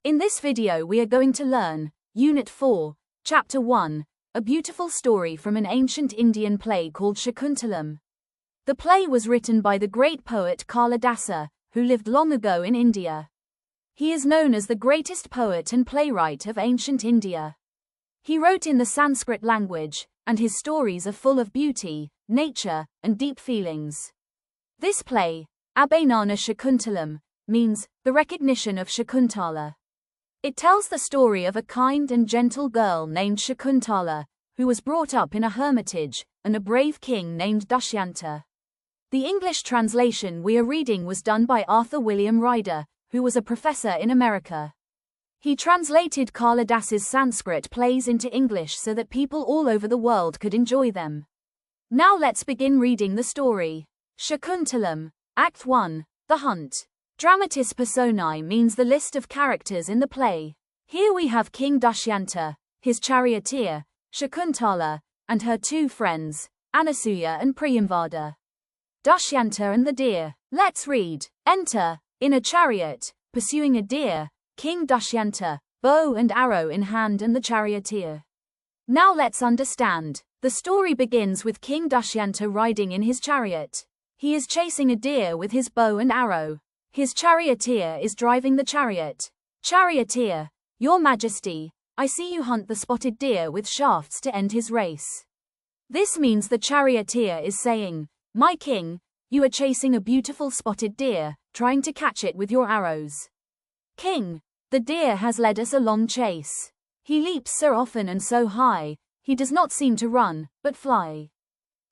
In this video we are going to learn Unit 4, Chapter 1, a beautiful story from an ancient Indian play called Shakuntalam. The play was written by the great poet Kalidasa, who lived long ago in India. He is known as the greatest poet and playwright of ancient India. He wrote in the Sanskrit language, and his stories are full of beauty, nature, and deep feelings. This play, Abhinana Shakuntalam, means the recognition of Shakuntala. It tells the story of a kind and gentle girl named Shakuntala, who was brought up in a hermitage, and a brave king named Dushyanta. The English translation we are reading was done by Arthur William Ryder, who was a professor in America. He translated Kalidasa's Sanskrit plays into English so that people all over the world could enjoy them. Now let's begin reading the story. Shakuntalam, Act 1, The Hunt. Dramatis personae means the list of characters in the play. Here we have King Dushyanta, his charioteer, Shakuntala, and her two friends, Anasuya and Priyamvada. Dushyanta and the deer. Let's read. Enter, in a chariot, pursuing a deer, King Dushyanta, bow and arrow in hand and the charioteer. Now let's understand. The story begins with King Dushyanta riding in his chariot. He is chasing a deer with his bow and arrow. His charioteer is driving the chariot. Charioteer, Your Majesty, I see you hunt the spotted deer with shafts to end his race. This means the charioteer is saying, My king, you are chasing a beautiful spotted deer, trying to catch it with your arrows. King, the deer has led us a long chase. He leaps so often and so high, he does not seem to run, but fly.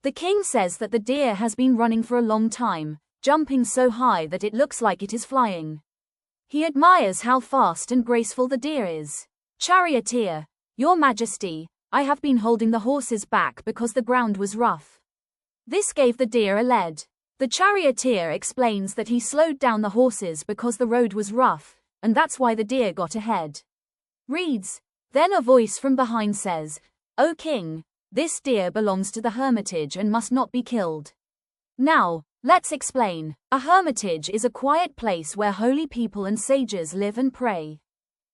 The king says that the deer has been running for a long time, jumping so high that it looks like it is flying. He admires how fast and graceful the deer is. Charioteer, Your Majesty, I have been holding the horses back because the ground was rough. This gave the deer a lead. The charioteer explains that he slowed down the horses because the road was rough, and that's why the deer got ahead. Reads, Then a voice from behind says, O king, this deer belongs to the hermitage and must not be killed. Now, let's explain. A hermitage is a quiet place where holy people and sages live and pray.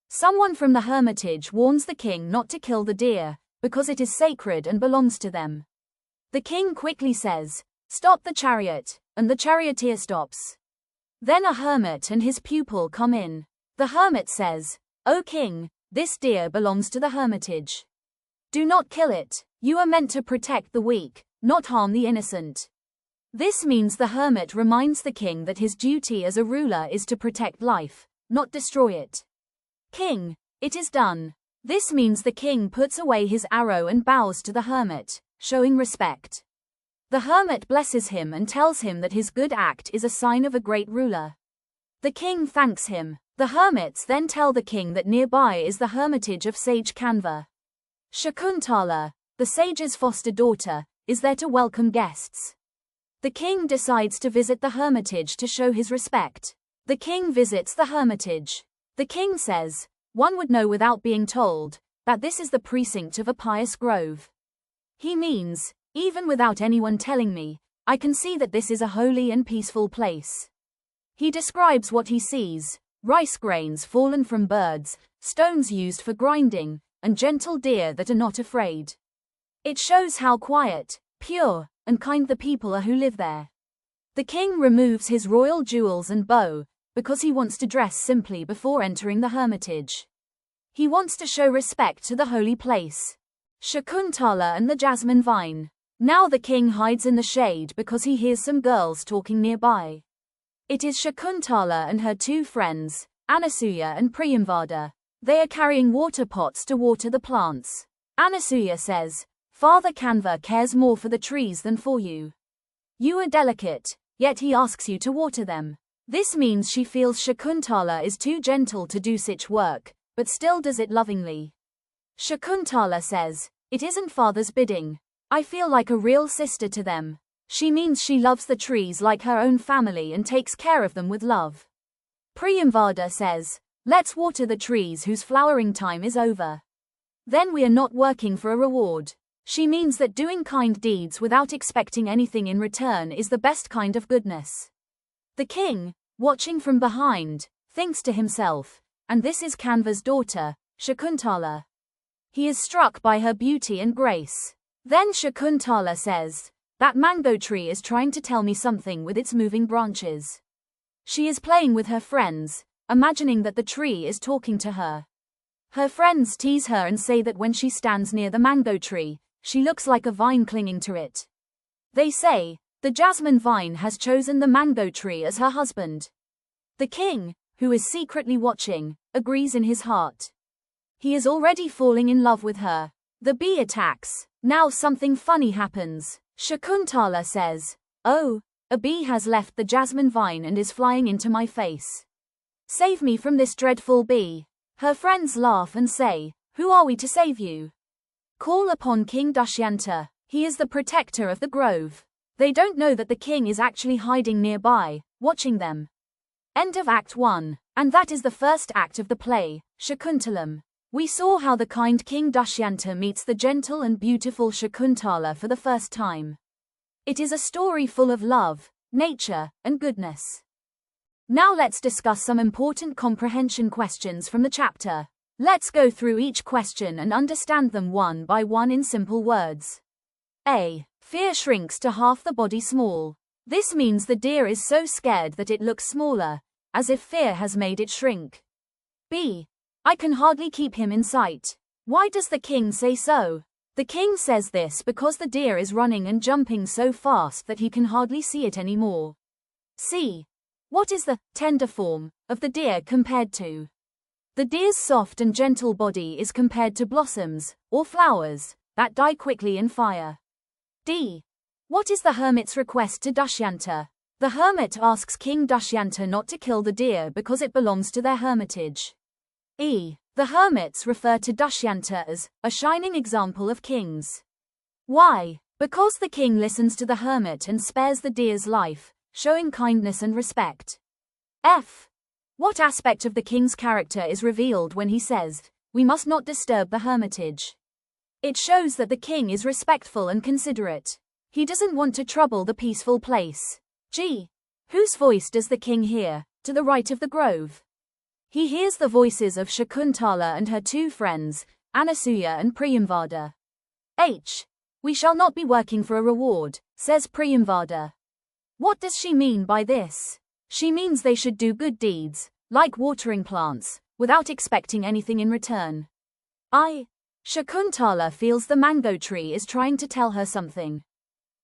Someone from the hermitage warns the king not to kill the deer, because it is sacred and belongs to them. The king quickly says, Stop the chariot, and the charioteer stops. Then a hermit and his pupil come in. The hermit says, O king, this deer belongs to the hermitage. Do not kill it. You are meant to protect the weak, not harm the innocent. This means the hermit reminds the king that his duty as a ruler is to protect life, not destroy it. King, it is done. This means the king puts away his arrow and bows to the hermit, showing respect. The hermit blesses him and tells him that his good act is a sign of a great ruler. The king thanks him. The hermits then tell the king that nearby is the hermitage of sage Kanva. Shakuntala, the sage's foster daughter, is there to welcome guests. The king decides to visit the hermitage to show his respect. The king visits the hermitage. The king says, One would know without being told, that this is the precinct of a pious grove. He means, even without anyone telling me, I can see that this is a holy and peaceful place. He describes what he sees, rice grains fallen from birds, stones used for grinding, and gentle deer that are not afraid. It shows how quiet, pure, and kind the people are who live there. The king removes his royal jewels and bow, because he wants to dress simply before entering the hermitage. He wants to show respect to the holy place. Shakuntala and the jasmine vine. Now the king hides in the shade because he hears some girls talking nearby. It is Shakuntala and her two friends, Anasuya and Priyamvada. They are carrying water pots to water the plants. Anasuya says, Father Kanva cares more for the trees than for you. You are delicate, yet he asks you to water them. This means she feels Shakuntala is too gentle to do such work, but still does it lovingly. Shakuntala says, It isn't father's bidding. I feel like a real sister to them. She means she loves the trees like her own family and takes care of them with love. Priyamvada says, Let's water the trees whose flowering time is over. Then we are not working for a reward. She means that doing kind deeds without expecting anything in return is the best kind of goodness. The king, watching from behind, thinks to himself, and this is Kanva's daughter, Shakuntala. He is struck by her beauty and grace. Then Shakuntala says, "That mango tree is trying to tell me something with its moving branches." She is playing with her friends, imagining that the tree is talking to her. Her friends tease her and say that when she stands near the mango tree, she looks like a vine clinging to it. They say, the jasmine vine has chosen the mango tree as her husband. The king, who is secretly watching, agrees in his heart. He is already falling in love with her. The bee attacks. Now something funny happens. Shakuntala says, "Oh, a bee has left the jasmine vine and is flying into my face. Save me from this dreadful bee." Her friends laugh and say, "Who are we to save you? Call upon King Dushyanta. He is the protector of the grove." They don't know that the king is actually hiding nearby, watching them. End of Act 1. And that is the first act of the play, Shakuntalam. We saw how the kind King Dushyanta meets the gentle and beautiful Shakuntala for the first time. It is a story full of love, nature, and goodness. Now let's discuss some important comprehension questions from the chapter. Let's go through each question and understand them one by one in simple words. A. Fear shrinks to half the body small. This means the deer is so scared that it looks smaller, as if fear has made it shrink. B. I can hardly keep him in sight. Why does the king say so? The king says this because the deer is running and jumping so fast that he can hardly see it anymore. C. What is the tender form of the deer compared to? The deer's soft and gentle body is compared to blossoms, or flowers, that die quickly in fire. D. What is the hermit's request to Dushyanta? The hermit asks King Dushyanta not to kill the deer because it belongs to their hermitage. E. The hermits refer to Dushyanta as a shining example of kings. Why? Because the king listens to the hermit and spares the deer's life, showing kindness and respect. F. What aspect of the king's character is revealed when he says, "We must not disturb the hermitage"? It shows that the king is respectful and considerate. He doesn't want to trouble the peaceful place. G. Whose voice does the king hear, to the right of the grove? He hears the voices of Shakuntala and her two friends, Anasuya and Priyamvada. H. We shall not be working for a reward, says Priyamvada. What does she mean by this? She means they should do good deeds, like watering plants, without expecting anything in return. I. Shakuntala feels the mango tree is trying to tell her something.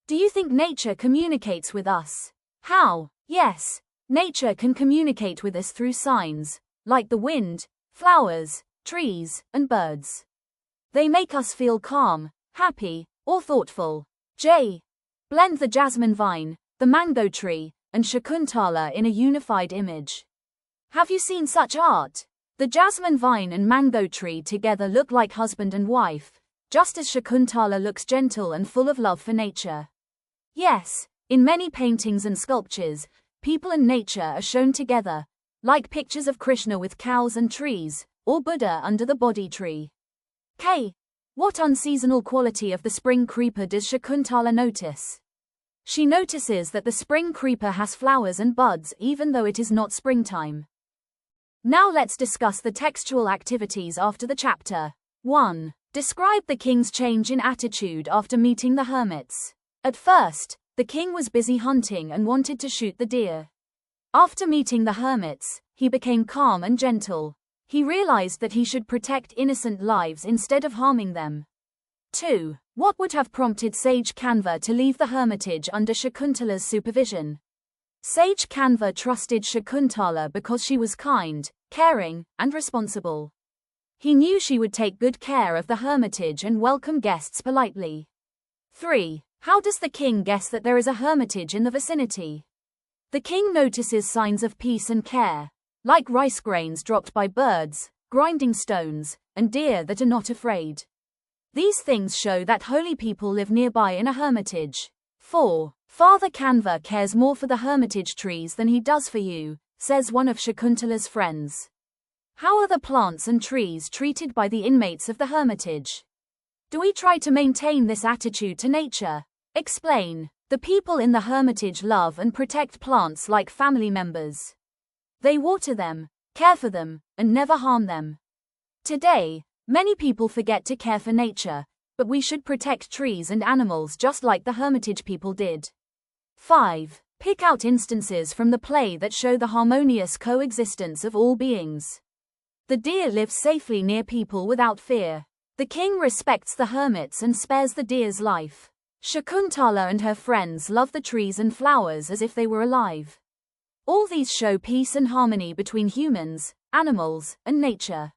Do you think nature communicates with us? How? Yes, nature can communicate with us through signs, like the wind, flowers, trees, and birds. They make us feel calm, happy, or thoughtful. J. Blend the jasmine vine, the mango tree, and Shakuntala in a unified image. Have you seen such art? The jasmine vine and mango tree together look like husband and wife, just as Shakuntala looks gentle and full of love for nature. Yes, in many paintings and sculptures, people and nature are shown together, like pictures of Krishna with cows and trees, or Buddha under the Bodhi tree. K. What unseasonal quality of the spring creeper does Shakuntala notice? She notices that the spring creeper has flowers and buds even though it is not springtime. Now let's discuss the textual activities after the chapter. 1. Describe the king's change in attitude after meeting the hermits. At first, the king was busy hunting and wanted to shoot the deer. After meeting the hermits, he became calm and gentle. He realized that he should protect innocent lives instead of harming them. 2. What would have prompted Sage Kanva to leave the hermitage under Shakuntala's supervision? Sage Kanva trusted Shakuntala because she was kind, caring, and responsible. He knew she would take good care of the hermitage and welcome guests politely. 3. How does the king guess that there is a hermitage in the vicinity? The king notices signs of peace and care, like rice grains dropped by birds, grinding stones, and deer that are not afraid. These things show that holy people live nearby in a hermitage. 4. Father Kanva cares more for the hermitage trees than he does for you, says one of Shakuntala's friends. How are the plants and trees treated by the inmates of the hermitage? Do we try to maintain this attitude to nature? Explain. The people in the hermitage love and protect plants like family members. They water them, care for them, and never harm them. Today, many people forget to care for nature, but we should protect trees and animals just like the Hermitage people did. 5. Pick out instances from the play that show the harmonious coexistence of all beings. The deer lives safely near people without fear. The king respects the hermits and spares the deer's life. Shakuntala and her friends love the trees and flowers as if they were alive. All these show peace and harmony between humans, animals, and nature.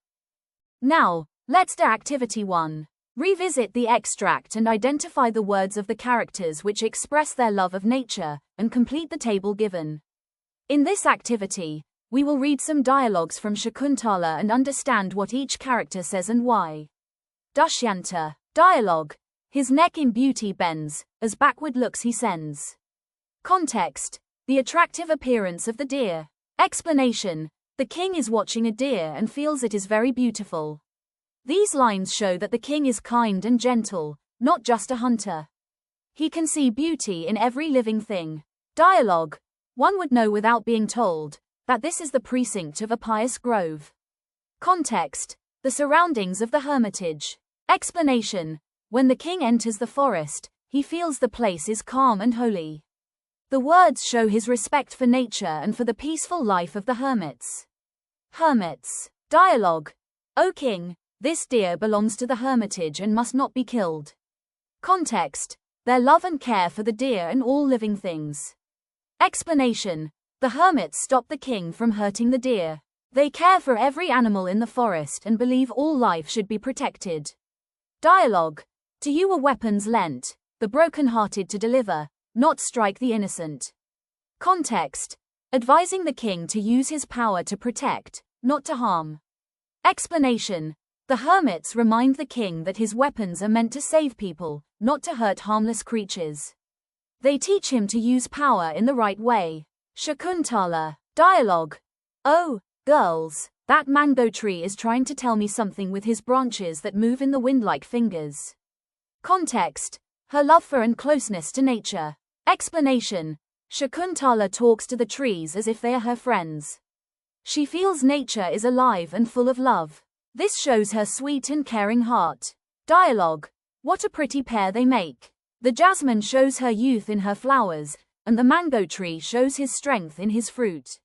Now, let's do Activity 1. Revisit the extract and identify the words of the characters which express their love of nature, and complete the table given. In this activity, we will read some dialogues from Shakuntala and understand what each character says and why. Dushyanta. Dialogue. His neck in beauty bends, as backward looks he sends. Context. The attractive appearance of the deer. Explanation. The king is watching a deer and feels it is very beautiful. These lines show that the king is kind and gentle, not just a hunter. He can see beauty in every living thing. Dialogue. One would know without being told that this is the precinct of a pious grove. Context. The surroundings of the hermitage. Explanation. When the king enters the forest, he feels the place is calm and holy. The words show his respect for nature and for the peaceful life of the hermits. Hermits. Dialogue. O king, this deer belongs to the hermitage and must not be killed. Context. Their love and care for the deer and all living things. Explanation. The hermits stop the king from hurting the deer. They care for every animal in the forest and believe all life should be protected. Dialogue. To you are weapons lent, the broken-hearted to deliver, not strike the innocent. Context. Advising the king to use his power to protect, not to harm. Explanation. The hermits remind the king that his weapons are meant to save people, not to hurt harmless creatures. They teach him to use power in the right way. Shakuntala. Dialogue. Oh, girls, that mango tree is trying to tell me something with his branches that move in the wind like fingers. Context. Her love for and closeness to nature. Explanation. Shakuntala talks to the trees as if they are her friends. She feels nature is alive and full of love. This shows her sweet and caring heart. Dialogue. What a pretty pair they make. The jasmine shows her youth in her flowers, and the mango tree shows his strength in his fruit.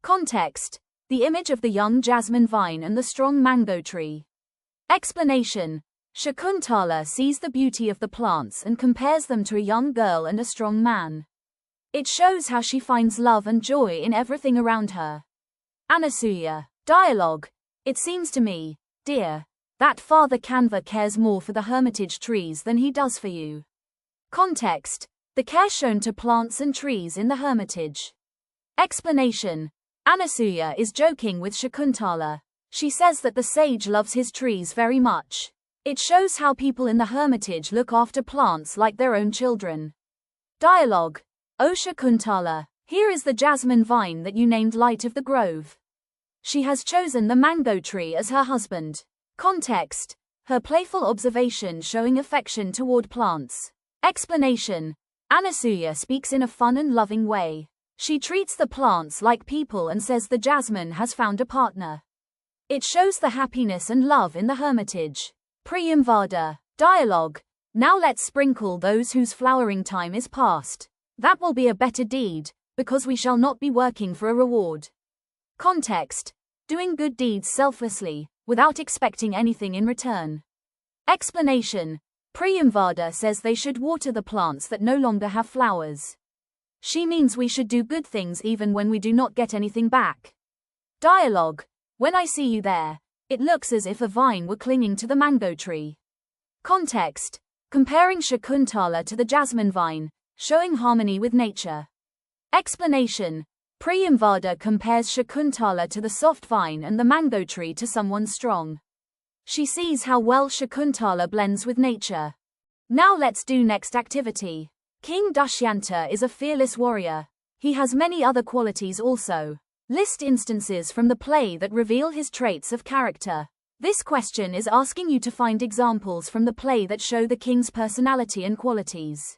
Context. The image of the young jasmine vine and the strong mango tree. Explanation. Shakuntala sees the beauty of the plants and compares them to a young girl and a strong man. It shows how she finds love and joy in everything around her. Anasuya. Dialogue. It seems to me, dear, that Father Kanva cares more for the hermitage trees than he does for you. Context. The care shown to plants and trees in the hermitage. Explanation. Anasuya is joking with Shakuntala. She says that the sage loves his trees very much. It shows how people in the hermitage look after plants like their own children. Dialogue. O Shakuntala, here is the jasmine vine that you named Light of the Grove. She has chosen the mango tree as her husband. Context. Her playful observation showing affection toward plants. Explanation. Anasuya speaks in a fun and loving way. She treats the plants like people and says the jasmine has found a partner. It shows the happiness and love in the hermitage. Priyamvada. Dialogue. Now let's sprinkle those whose flowering time is past. That will be a better deed, because we shall not be working for a reward. Context. Doing good deeds selflessly, without expecting anything in return. Explanation. Priyamvada says they should water the plants that no longer have flowers. She means we should do good things even when we do not get anything back. Dialogue. When I see you there, it looks as if a vine were clinging to the mango tree. Context. Comparing Shakuntala to the jasmine vine, showing harmony with nature. Explanation. Priyamvada compares Shakuntala to the soft vine and the mango tree to someone strong. She sees how well Shakuntala blends with nature. Now let's do next activity. King Dushyanta is a fearless warrior. He has many other qualities also. List instances from the play that reveal his traits of character. This question is asking you to find examples from the play that show the king's personality and qualities.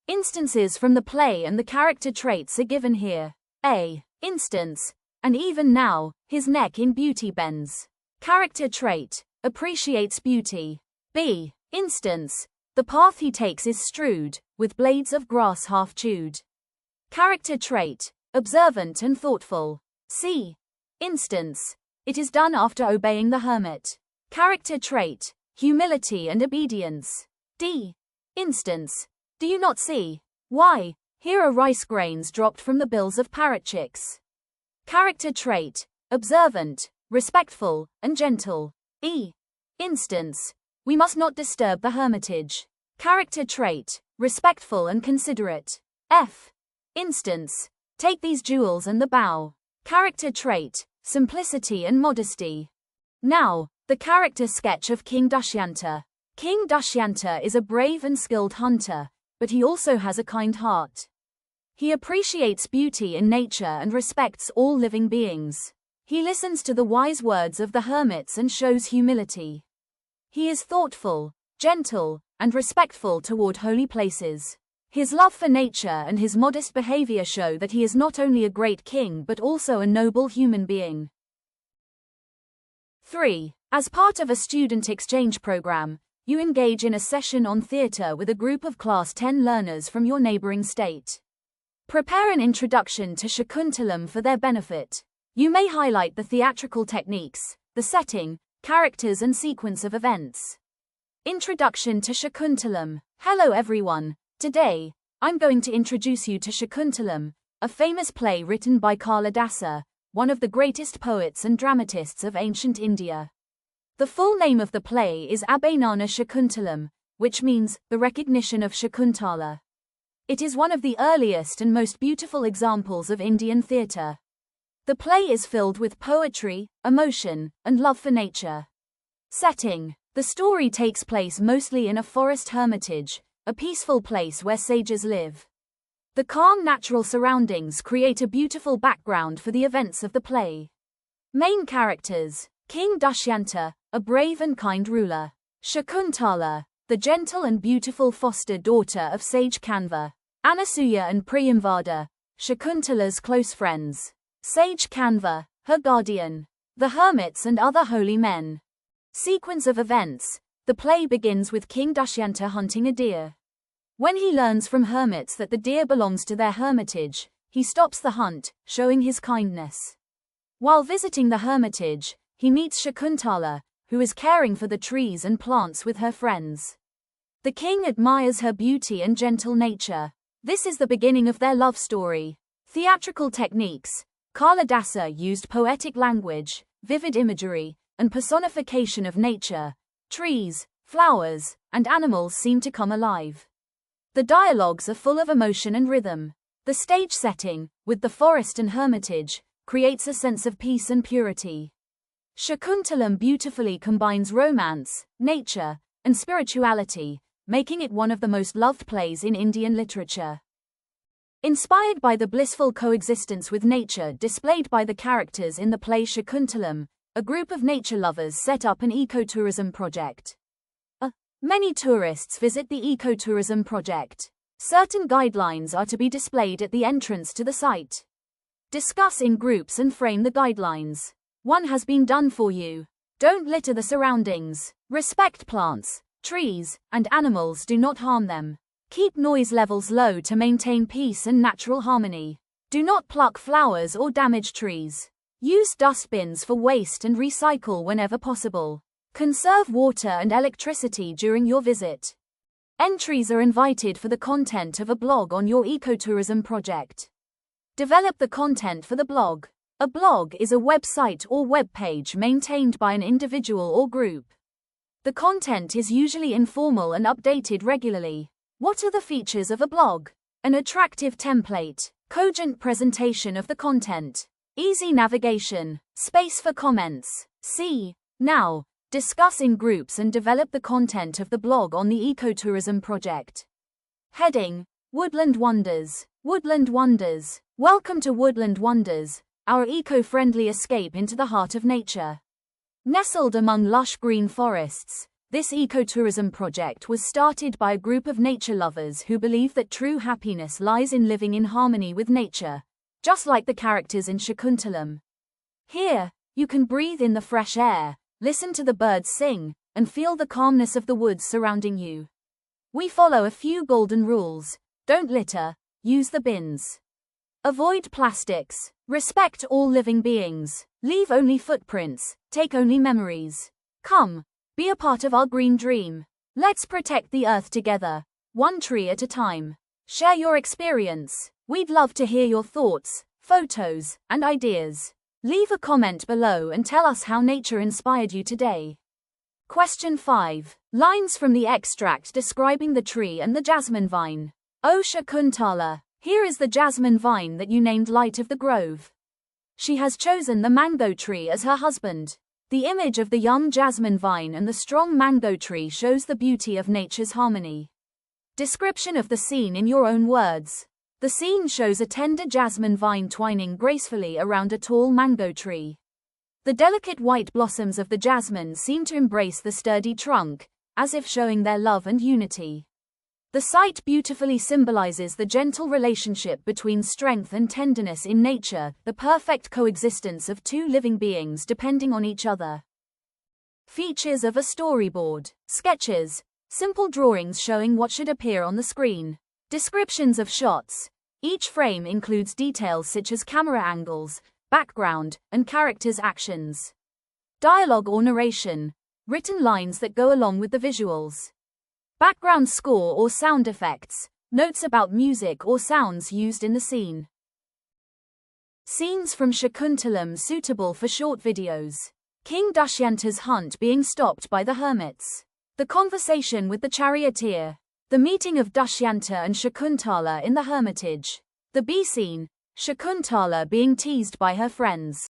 Instances from the play and the character traits are given here. A. Instance. and even now, his neck in beauty bends. Character trait: appreciates beauty. B. Instance: the path he takes is strewed with blades of grass half chewed. Character trait: observant and thoughtful. C. Instance: it is done after obeying the hermit. Character trait: humility and obedience. D. Instance: do you not see? Why, here are rice grains dropped from the bills of parrot chicks. Character trait: observant, respectful, and gentle. E. Instance: we must not disturb the hermitage. Character trait: respectful and considerate. F. Instance: take these jewels and the bow. Character trait: simplicity and modesty. Now, the character sketch of King Dushyanta. King Dushyanta is a brave and skilled hunter, but he also has a kind heart. He appreciates beauty in nature and respects all living beings. He listens to the wise words of the hermits and shows humility. He is thoughtful, gentle, and respectful toward holy places. His love for nature and his modest behavior show that he is not only a great king but also a noble human being. 3. As part of a student exchange program, you engage in a session on theatre with a group of Class 10 learners from your neighboring state. Prepare an introduction to Shakuntalam for their benefit. You may highlight the theatrical techniques, the setting, characters and sequence of events. Introduction to Shakuntalam. Hello everyone. Today, I'm going to introduce you to Shakuntalam, a famous play written by Kalidasa, one of the greatest poets and dramatists of ancient India. The full name of the play is Abhinana Shakuntalam, which means the recognition of Shakuntala. It is one of the earliest and most beautiful examples of Indian theatre. The play is filled with poetry, emotion, and love for nature. Setting: the story takes place mostly in a forest hermitage, a peaceful place where sages live. The calm natural surroundings create a beautiful background for the events of the play. Main characters: King Dushyanta, a brave and kind ruler. Shakuntala, the gentle and beautiful foster daughter of sage Kanva. Anasuya and Priyamvada, Shakuntala's close friends. Sage Kanva, her guardian. The hermits and other holy men. Sequence of events: the play begins with King Dushyanta hunting a deer. When he learns from hermits that the deer belongs to their hermitage, he stops the hunt, showing his kindness. While visiting the hermitage, he meets Shakuntala, who is caring for the trees and plants with her friends. The king admires her beauty and gentle nature. This is the beginning of their love story. Theatrical techniques: Kalidasa used poetic language, vivid imagery, and personification of nature. Trees, flowers, and animals seem to come alive. The dialogues are full of emotion and rhythm. The stage setting, with the forest and hermitage, creates a sense of peace and purity. Shakuntalam beautifully combines romance, nature, and spirituality, making it one of the most loved plays in Indian literature. Inspired by the blissful coexistence with nature displayed by the characters in the play Shakuntalam, a group of nature lovers set up an ecotourism project. Many tourists visit the ecotourism project. Certain guidelines are to be displayed at the entrance to the site. Discuss in groups and frame the guidelines. One has been done for you. Don't litter the surroundings. Respect plants, trees, and animals. Do not harm them. Keep noise levels low to maintain peace and natural harmony. Do not pluck flowers or damage trees. Use dustbins for waste and recycle whenever possible. Conserve water and electricity during your visit. Entries are invited for the content of a blog on your ecotourism project. Develop the content for the blog. A blog is a website or web page maintained by an individual or group. The content is usually informal and updated regularly. What are the features of a blog? An attractive template, cogent presentation of the content, easy navigation, space for comments. Now, discuss in groups and develop the content of the blog on the ecotourism project. Heading: Woodland Wonders. Woodland Wonders. Welcome to Woodland Wonders, our eco-friendly escape into the heart of nature. Nestled among lush green forests, this ecotourism project was started by a group of nature lovers who believe that true happiness lies in living in harmony with nature, just like the characters in Shakuntalam. Here, you can breathe in the fresh air, listen to the birds sing, and feel the calmness of the woods surrounding you. We follow a few golden rules. Don't litter, use the bins. Avoid plastics, respect all living beings, leave only footprints, take only memories. Come, be a part of our green dream. Let's protect the earth together, one tree at a time. Share your experience. We'd love to hear your thoughts, photos, and ideas. Leave a comment below and tell us how nature inspired you today. Question 5. Lines from the extract describing the tree and the jasmine vine. O Shakuntala, here is the jasmine vine that you named Light of the Grove. She has chosen the mango tree as her husband. The image of the young jasmine vine and the strong mango tree shows the beauty of nature's harmony. Description of the scene in your own words. The scene shows a tender jasmine vine twining gracefully around a tall mango tree. The delicate white blossoms of the jasmine seem to embrace the sturdy trunk, as if showing their love and unity. The sight beautifully symbolizes the gentle relationship between strength and tenderness in nature, the perfect coexistence of two living beings depending on each other. Features of a storyboard. Sketches. Simple drawings showing what should appear on the screen. Descriptions of shots. Each frame includes details such as camera angles, background, and characters' actions. Dialogue or narration. Written lines that go along with the visuals. Background score or sound effects. Notes about music or sounds used in the scene. Scenes from Shakuntalam suitable for short videos. King Dushyanta's hunt being stopped by the hermits. The conversation with the charioteer. The meeting of Dushyanta and Shakuntala in the hermitage. The B scene. Shakuntala being teased by her friends.